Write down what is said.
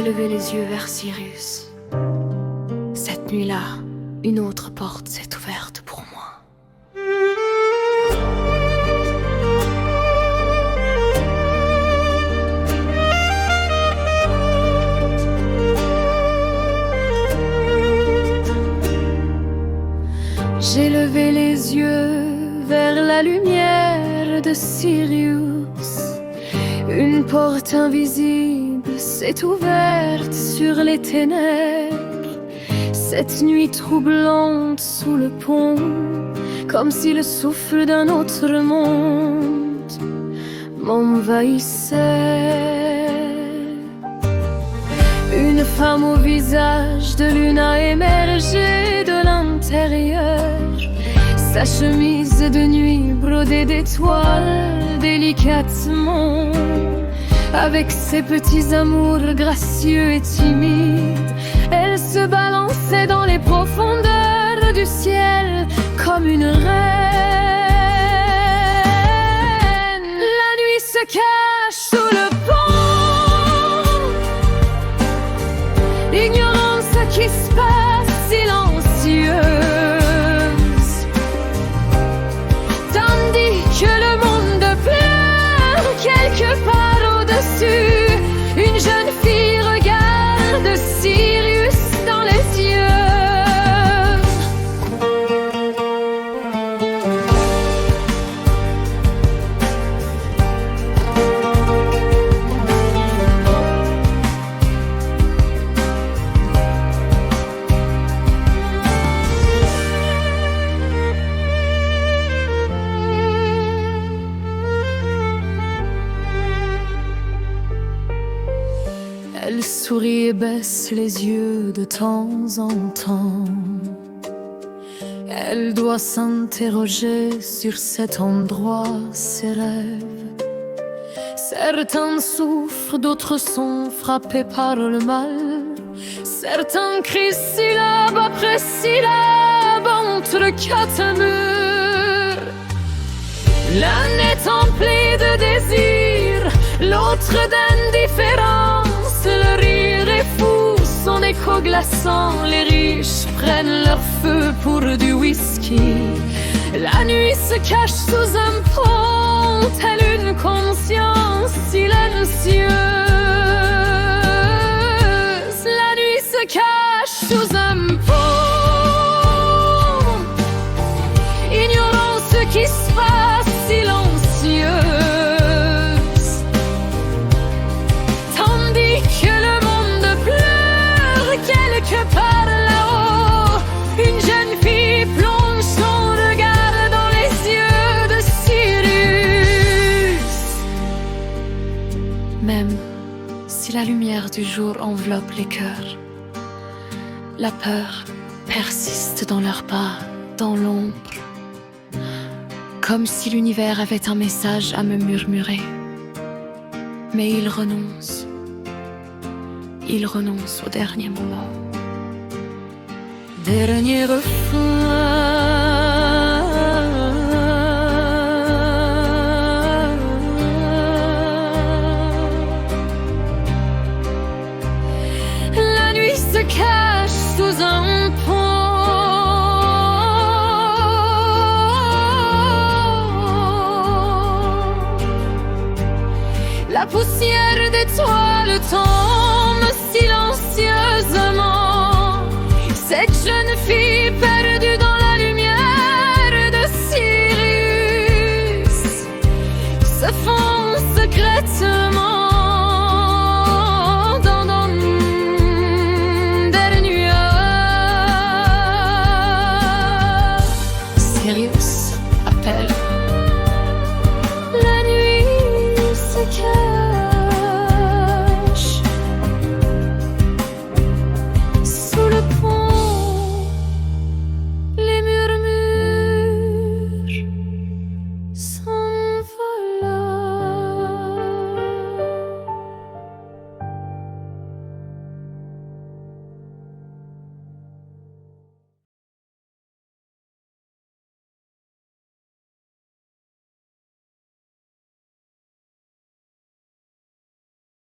j'ai levé les yeux vers Sirius. Cette nuit-là, une autre porte s'est ouverte pour moi. J'ai levé les yeux vers la lumière de Sirius. Une porte invisible s'est ouverte sur les ténèbres. Cette nuit troublante sous le pont, comme si le souffle d'un autre monde m'envahissait. Une femme au visage de lune a émergé de l'intérieur. Sa chemise de nuit brodée d'étoiles délicatement, avec ses petits amours gracieux et timides, elle se balançait dans les profondeurs du ciel comme une reine. La nuit se cache sous le pont, ignorant ce qui se passe, silencieuse, tandis que le monde pleure quelque part au-dessus. Une jeune fille regarde Sirius dans les yeux. Elle sourit et baisse les yeux de temps en temps. Elle doit s'interroger sur cet endroit, ses rêves. Certains souffrent, d'autres sont frappés par le mal. Certains crient syllabe après syllabe entre quatre murs. L'un est empli de désir, l'autre d'indifférence. Le rire est fou, son écho glaçant. Les riches prennent leur feu pour du whisky. La nuit se cache sous un pont, telle une conscience silencieuse. La nuit se cache sous un pont, ignorant ce qui se passe, silencieuse, tandis que le monde pleure quelque part là-haut. Une jeune fille plonge son regard dans les yeux de Sirius. Même si la lumière du jour enveloppe les cœurs, la peur persiste dans leurs pas, dans l'ombre, comme si l'univers avait un message à me murmurer. Mais il renonce au dernier moment. Dernier La nuit se cache sous un pont. La poussière d'étoiles tombe silencieusement. Cette jeune fille perdue dans la lumière de Sirius se fond secrètement dans des nuages. Sirius appelle.